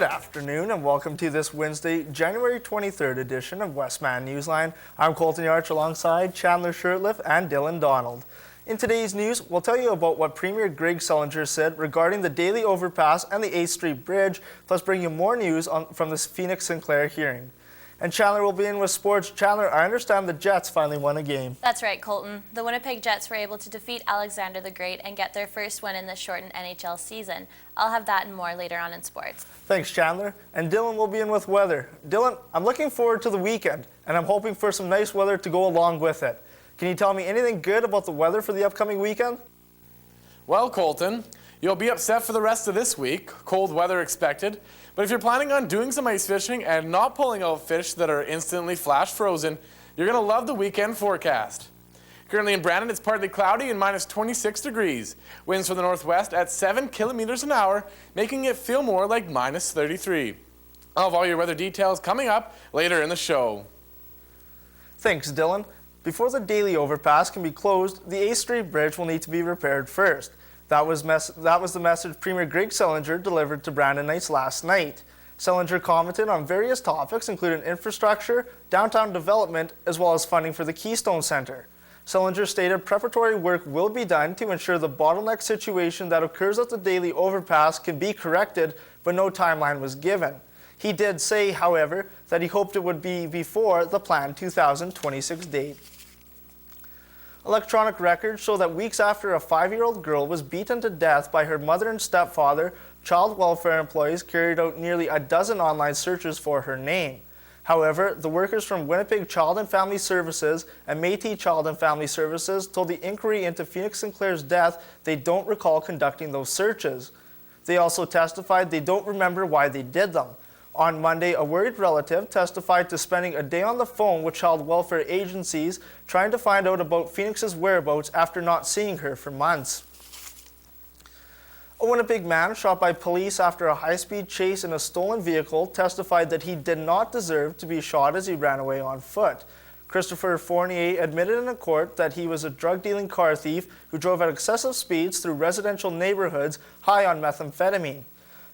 Good afternoon and welcome to this Wednesday, January 23rd edition of Westman Newsline. I'm Colton Yarch alongside Chandler Shurtleff and Dylan Donald. In today's news, we'll tell you about what Premier Greg Selinger said regarding the Daily Overpass and the 8th Street Bridge, plus bring you more news from the Phoenix Sinclair hearing. And Chandler will be in with sports. Chandler, I understand the Jets finally won a game. That's right, Colton. The Winnipeg Jets were able to defeat Alexander the Great and get their first win in the shortened NHL season. I'll have that and more later on in sports. Thanks, Chandler. And Dylan will be in with weather. Dylan, I'm looking forward to the weekend, and I'm hoping for some nice weather to go along with it. Can you tell me anything good about the weather for the upcoming weekend? Well, Colton, you'll be upset for the rest of this week. Cold weather expected. But if you're planning on doing some ice fishing and not pulling out fish that are instantly flash frozen, you're going to love the weekend forecast. Currently in Brandon, it's partly cloudy and minus 26 degrees. Winds from the northwest at 7 kilometers an hour, making it feel more like minus 33. I'll have all your weather details coming up later in the show. Thanks, Dylan. Before the daily overpass can be closed, the 8th Street Bridge will need to be repaired first. That was the message Premier Greg Selinger delivered to Brandonites last night. Selinger commented on various topics, including infrastructure, downtown development, as well as funding for the Keystone Centre. Selinger stated preparatory work will be done to ensure the bottleneck situation that occurs at the daily overpass can be corrected, but no timeline was given. He did say, however, that he hoped it would be before the planned 2026 date. Electronic records show that weeks after a 5-year-old girl was beaten to death by her mother and stepfather, child welfare employees carried out nearly a dozen online searches for her name. However, the workers from Winnipeg Child and Family Services and Métis Child and Family Services told the inquiry into Phoenix Sinclair's death they don't recall conducting those searches. They also testified they don't remember why they did them. On Monday, a worried relative testified to spending a day on the phone with child welfare agencies trying to find out about Phoenix's whereabouts after not seeing her for months. A Winnipeg man shot by police after a high-speed chase in a stolen vehicle testified that he did not deserve to be shot as he ran away on foot. Christopher Fournier admitted in a court that he was a drug-dealing car thief who drove at excessive speeds through residential neighborhoods high on methamphetamine.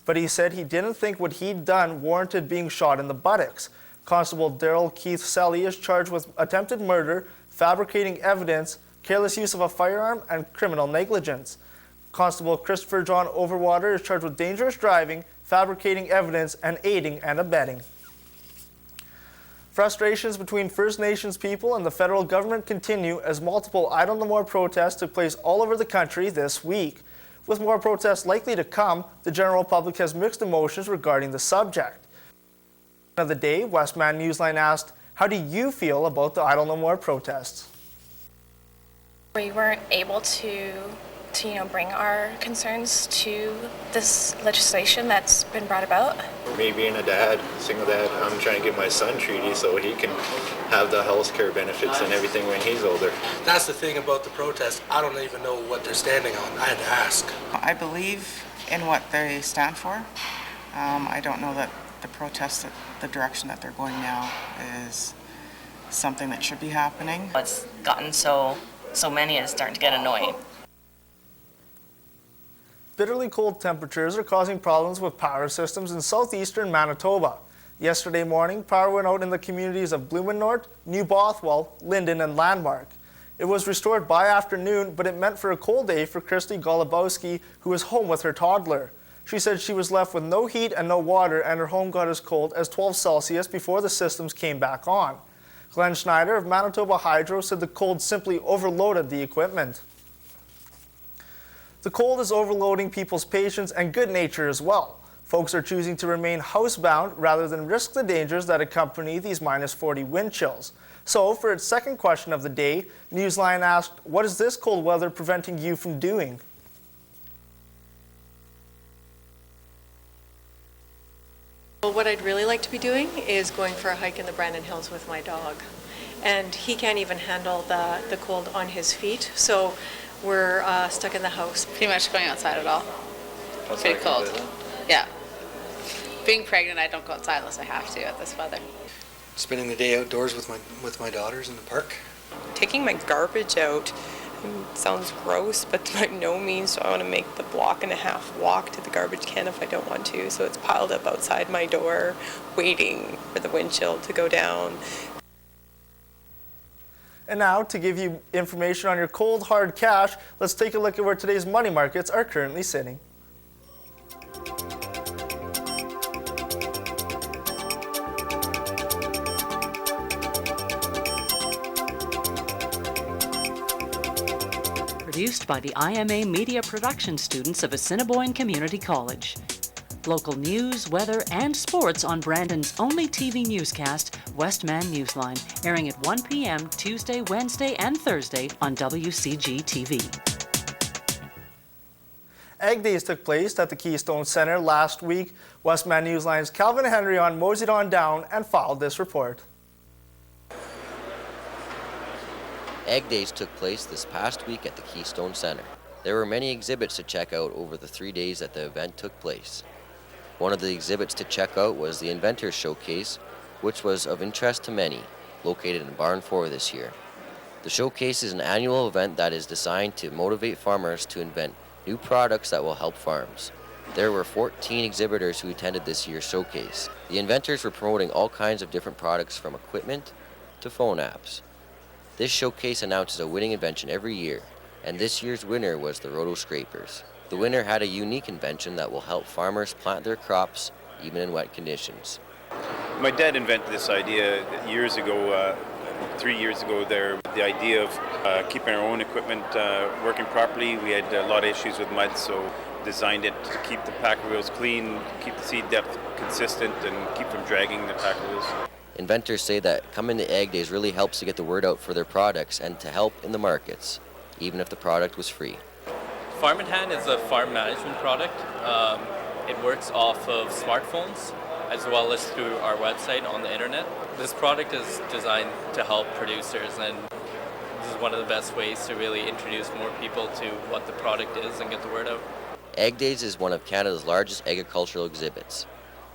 But he said he didn't think what he'd done warranted being shot in the buttocks. Constable Daryl Keith Selly is charged with attempted murder, fabricating evidence, careless use of a firearm, and criminal negligence. Constable Christopher John Overwater is charged with dangerous driving, fabricating evidence, and aiding and abetting. Frustrations between First Nations people and the federal government continue as multiple I Don't Know More protests took place all over the country this week. With more protests likely to come, the general public has mixed emotions regarding the subject. Of the day, Westman Newsline asked, how do you feel about the I Don't Know More protests? We weren't able to bring our concerns to this legislation that's been brought about. Me being a dad, single dad, I'm trying to get my son treaty so he can have the health care benefits and everything when he's older. That's the thing about the protest. I don't even know what they're standing on. I had to ask. I believe in what they stand for. I don't know that the protest, the direction that they're going now is something that should be happening. It's gotten so many, it's starting to get annoying. Bitterly cold temperatures are causing problems with power systems in southeastern Manitoba. Yesterday morning, power went out in the communities of Blumenort, New Bothwell, Linden, and Landmark. It was restored by afternoon, but it meant for a cold day for Christy Golubowski, who was home with her toddler. She said she was left with no heat and no water, and her home got as cold as 12 Celsius before the systems came back on. Glenn Schneider of Manitoba Hydro said the cold simply overloaded the equipment. The cold is overloading people's patience and good nature as well. Folks are choosing to remain housebound rather than risk the dangers that accompany these minus 40 wind chills. So, for its second question of the day, Newsline asked, what is this cold weather preventing you from doing? Well, what I'd really like to be doing is going for a hike in the Brandon Hills with my dog. And he can't even handle the cold on his feet, so we're stuck in the house. Pretty much going outside at all. It's pretty cold. Yeah. Being pregnant, I don't go outside unless I have to at this weather. Spending the day outdoors with my daughters in the park. Taking my garbage out It sounds gross, but by no means do I want to make the block-and-a-half walk to the garbage can if I don't want to. So it's piled up outside my door, waiting for the windshield to go down. And now, to give you information on your cold, hard cash, let's take a look at where today's money markets are currently sitting. Produced by the IMA Media Production students of Assiniboine Community College. Local news, weather, and sports on Brandon's only TV newscast, Westman Newsline, airing at 1 p.m. Tuesday, Wednesday, and Thursday on WCG TV. Egg Days took place at the Keystone Center last week. Westman Newsline's Calvin Henry moseyed on down and filed this report. Egg Days took place this past week at the Keystone Center. There were many exhibits to check out over the 3 days that the event took place. One of the exhibits to check out was the Inventors Showcase, which was of interest to many, located in Barn 4 this year. The showcase is an annual event that is designed to motivate farmers to invent new products that will help farms. There were 14 exhibitors who attended this year's showcase. The inventors were promoting all kinds of different products from equipment to phone apps. This showcase announces a winning invention every year, and this year's winner was the roto scrapers. The winner had a unique invention that will help farmers plant their crops even in wet conditions. My dad invented this idea years ago, 3 years ago there, the idea of keeping our own equipment working properly. We had a lot of issues with mud, so designed it to keep the packer wheels clean, keep the seed depth consistent, and keep from dragging the packer wheels. Inventors say that coming to Egg Days really helps to get the word out for their products and to help in the markets, even if the product was free. Farm in Hand is a farm management product. It works off of smartphones as well as through our website on the internet. This product is designed to help producers, and this is one of the best ways to really introduce more people to what the product is and get the word out. Egg Days is one of Canada's largest agricultural exhibits.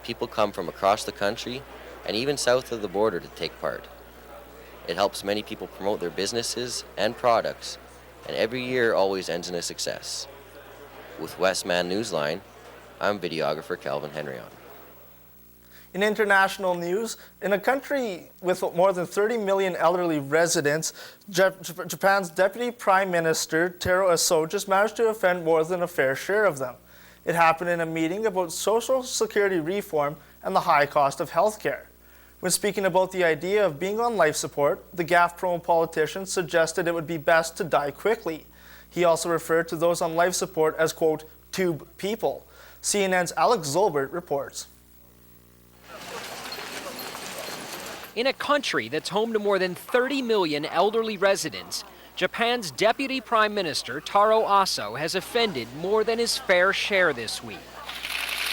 People come from across the country and even south of the border to take part. It helps many people promote their businesses and products, and every year always ends in a success. With Westman Newsline, I'm videographer Calvin Henry. In international news, in a country with more than 30 million elderly residents, Japan's Deputy Prime Minister Taro Aso just managed to offend more than a fair share of them. It happened in a meeting about Social Security reform and the high cost of health care. When speaking about the idea of being on life support, the GAF-prone politician suggested it would be best to die quickly. He also referred to those on life support as, quote, tube people. CNN's Alex Zolbert reports. In a country that's home to more than 30 million elderly residents, Japan's Deputy Prime Minister Taro Aso has offended more than his fair share this week.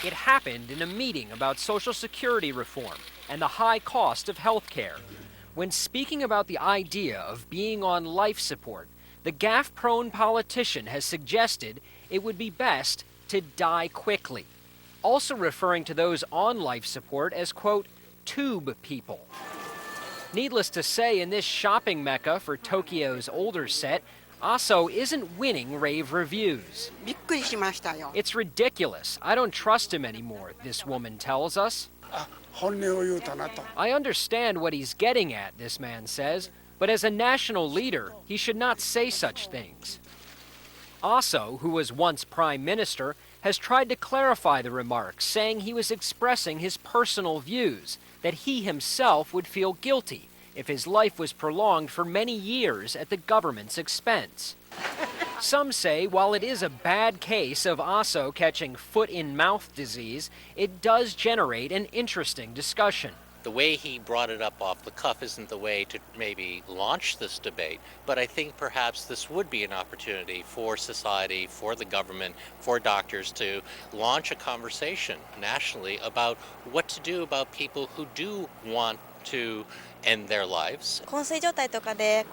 It happened in a meeting about Social Security reform and the high cost of health care. When speaking about the idea of being on life support, the GAF-prone politician has suggested it would be best to die quickly, also referring to those on life support as, quote, tube people. Needless to say, in this shopping mecca for Tokyo's older set, Aso isn't winning rave reviews. It's ridiculous. I don't trust him anymore, this woman tells us. I understand what he's getting at, this man says, but as a national leader, he should not say such things. Aso, who was once prime minister, has tried to clarify the remarks, saying he was expressing his personal views, that he himself would feel guilty if his life was prolonged for many years at the government's expense. Some say while it is a bad case of Aso catching foot-in-mouth disease, it does generate an interesting discussion. The way he brought it up off the cuff isn't the way to maybe launch this debate, but I think perhaps this would be an opportunity for society, for the government, for doctors to launch a conversation nationally about what to do about people who do want to end their lives.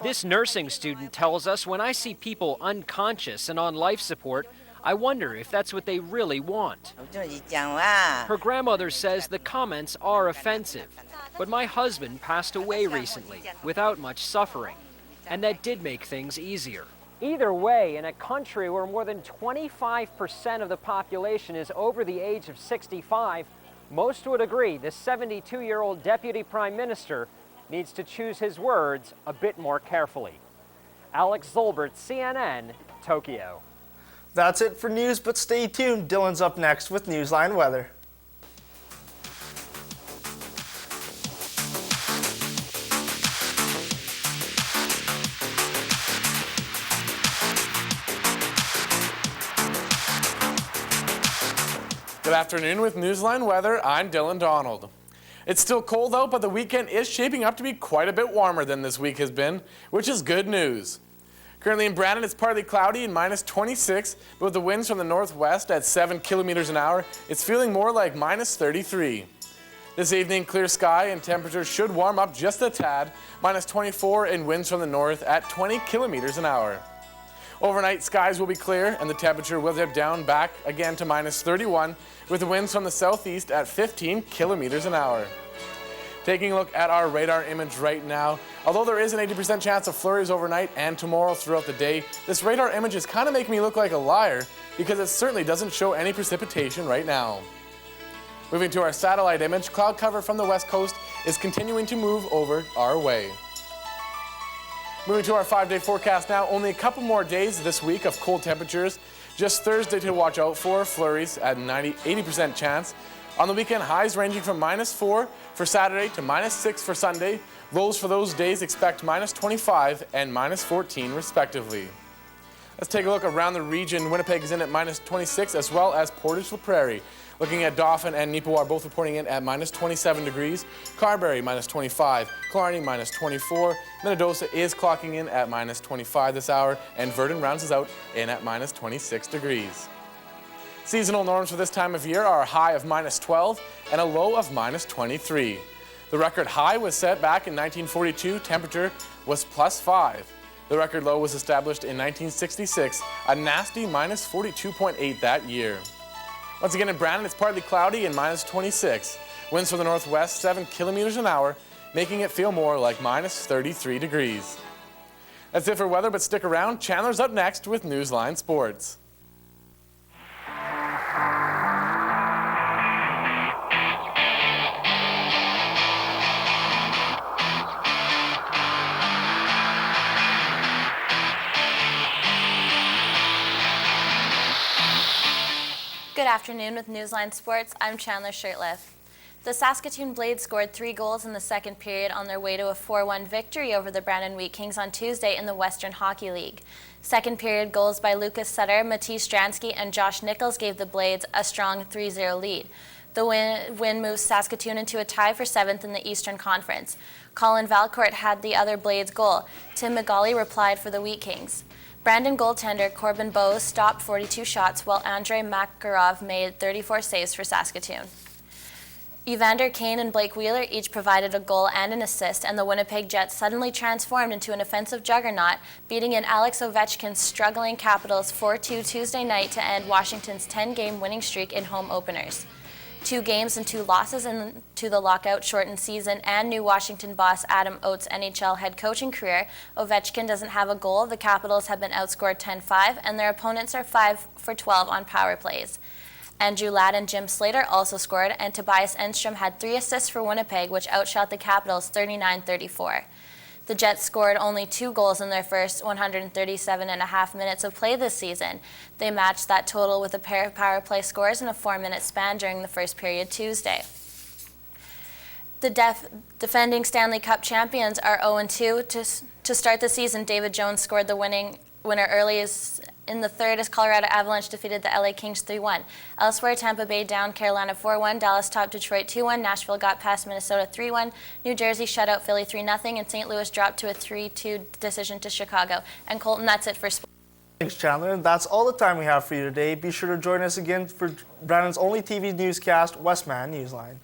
This nursing student tells us, when I see people unconscious and on life support, I wonder if that's what they really want. Her grandmother says the comments are offensive, but my husband passed away recently without much suffering, and that did make things easier. Either way, in a country where more than 25% of the population is over the age of 65, most would agree the 72-year-old Deputy Prime Minister needs to choose his words a bit more carefully. Alex Zolbert, CNN, Tokyo. That's it for news, but stay tuned. Dylan's up next with Newsline Weather. Good afternoon with Newsline Weather. I'm Dylan Donald. It's still cold out, but the weekend is shaping up to be quite a bit warmer than this week has been, which is good news. Currently in Brandon, it's partly cloudy and minus 26, but with the winds from the northwest at 7 kilometers an hour, it's feeling more like minus 33. This evening, clear sky and temperatures should warm up just a tad, minus 24 and winds from the north at 20 kilometers an hour. Overnight, skies will be clear and the temperature will dip down back again to minus 31 with the winds from the southeast at 15 kilometers an hour. Taking a look at our radar image right now, although there is an 80% chance of flurries overnight and tomorrow throughout the day, this radar image is kind of making me look like a liar because it certainly doesn't show any precipitation right now. Moving to our satellite image, cloud cover from the west coast is continuing to move over our way. Moving to our 5-day forecast now, only a couple more days this week of cold temperatures. Just Thursday to watch out for flurries at 80% chance. On the weekend, highs ranging from minus 4 for Saturday to minus 6 for Sunday. Lows for those days expect minus 25 and minus 14 respectively. Let's take a look around the region. Winnipeg is in at minus 26 as well as Portage La Prairie. Looking at Dauphin and Neepawa both reporting in at minus 27 degrees. Carberry minus 25, Killarney minus 24. Minnedosa is clocking in at minus 25 this hour, and Verdun rounds us out in at minus 26 degrees. Seasonal norms for this time of year are a high of minus 12 and a low of minus 23. The record high was set back in 1942, temperature was plus 5. The record low was established in 1966, a nasty minus 42.8 that year. Once again in Brandon, it's partly cloudy and minus 26. Winds from the northwest, 7 kilometers an hour, making it feel more like minus 33 degrees. That's it for weather, but stick around. Chandler's up next with Newsline Sports. Good afternoon with Newsline Sports. I'm Chandler Shirtliff. The Saskatoon Blades scored 3 goals in the second period on their way to a 4-1 victory over the Brandon Wheat Kings on Tuesday in the Western Hockey League. Second period goals by Lucas Sutter, Matisse Stransky, and Josh Nichols gave the Blades a strong 3-0 lead. The win moves Saskatoon into a tie for 7th in the Eastern Conference. Colin Valcourt had the other Blades goal. Tim McGauley replied for the Wheat Kings. Brandon goaltender Corbin Bowes stopped 42 shots, while Andrei Makarov made 34 saves for Saskatoon. Evander Kane and Blake Wheeler each provided a goal and an assist, and the Winnipeg Jets suddenly transformed into an offensive juggernaut, beating in Alex Ovechkin's struggling Capitals 4-2 Tuesday night to end Washington's 10-game winning streak in home openers. 2 games and 2 losses into the lockout-shortened season and new Washington boss Adam Oates' NHL head coaching career, Ovechkin doesn't have a goal. The Capitals have been outscored 10-5, and their opponents are 5 for 12 on power plays. Andrew Ladd and Jim Slater also scored, and Tobias Enstrom had 3 assists for Winnipeg, which outshot the Capitals 39-34. The Jets scored only 2 goals in their first 137.5 minutes of play this season. They matched that total with a pair of power play scores in a 4-minute span during the first period Tuesday. The defending Stanley Cup champions are 0-2 to start the season. David Jones scored the winner early in the third as Colorado Avalanche defeated the LA Kings 3-1. Elsewhere, Tampa Bay down Carolina 4-1, Dallas topped Detroit 2-1, Nashville got past Minnesota 3-1, New Jersey shut out Philly 3-0, and St. Louis dropped to a 3-2 decision to Chicago. And Colton, that's it for sports. Thanks, Chandler. And that's all the time we have for you today. Be sure to join us again for Brandon's only TV newscast, Westman Newsline.